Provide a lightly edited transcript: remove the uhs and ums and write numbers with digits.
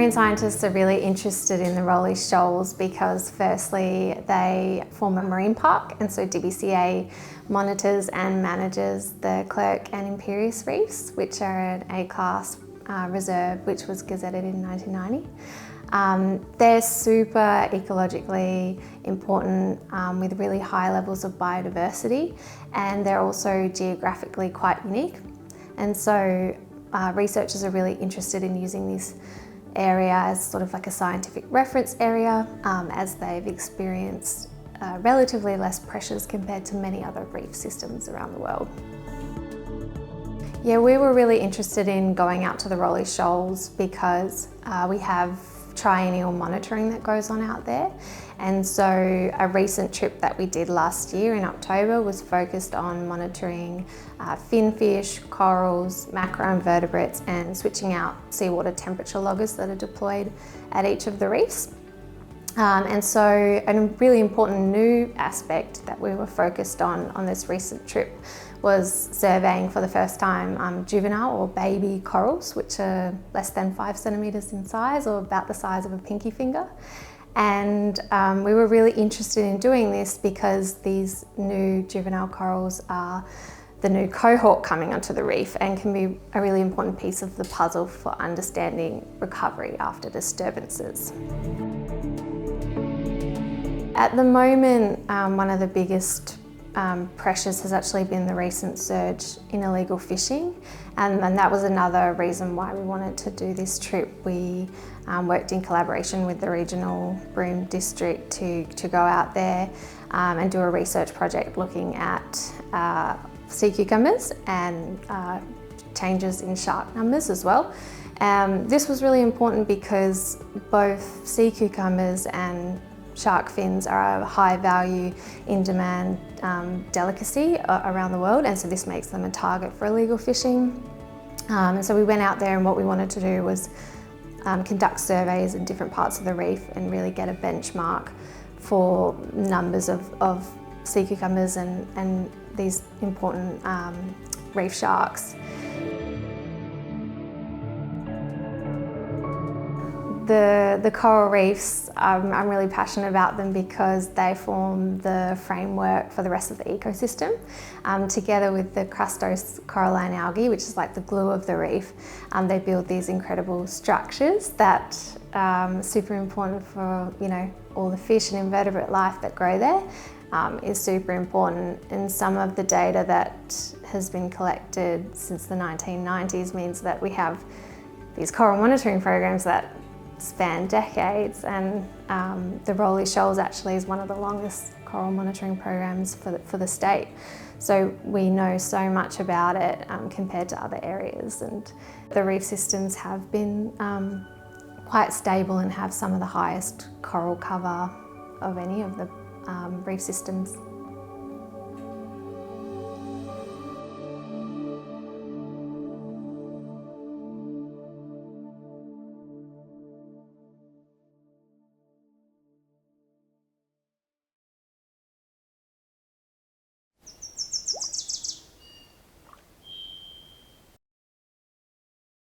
Marine scientists are really interested in the Rowley Shoals because firstly they form a marine park, and so DBCA monitors and manages the Clerk and Imperious reefs, which are an A-class reserve which was gazetted in 1990. They're super ecologically important with really high levels of biodiversity, and they're also geographically quite unique. And so researchers are really interested in using this area as sort of like a scientific reference area as they've experienced relatively less pressures compared to many other reef systems around the world. Yeah, we were really interested in going out to the Rowley Shoals because we have triennial monitoring that goes on out there. And so a recent trip that we did last year in October was focused on monitoring finfish, corals, macroinvertebrates, and switching out seawater temperature loggers that are deployed at each of the reefs. And so a really important new aspect that we were focused on this recent trip was surveying for the first time juvenile or baby corals, which are less than 5 centimetres in size, or about the size of a pinky finger. And we were really interested in doing this because these new juvenile corals are the new cohort coming onto the reef and can be a really important piece of the puzzle for understanding recovery after disturbances. At the moment, one of the biggest pressures has actually been the recent surge in illegal fishing, and that was another reason why we wanted to do this trip. We worked in collaboration with the regional Broome district to go out there and do a research project looking at sea cucumbers and changes in shark numbers as well. This was really important because both sea cucumbers and shark fins are a high value, in demand delicacy around the world, and so this makes them a target for illegal fishing. And so we went out there, and what we wanted to do was conduct surveys in different parts of the reef and really get a benchmark for numbers of sea cucumbers and these important reef sharks. The coral reefs, I'm really passionate about them because they form the framework for the rest of the ecosystem. Together with the crustose coralline algae, which is like the glue of the reef, they build these incredible structures that are super important for, you know, all the fish and invertebrate life that grow there. Is super important, and some of the data that has been collected since the 1990s means that we have these coral monitoring programs that span decades, and the Rowley Shoals actually is one of the longest coral monitoring programs for the state. So we know so much about it compared to other areas, and the reef systems have been quite stable and have some of the highest coral cover of any of the reef systems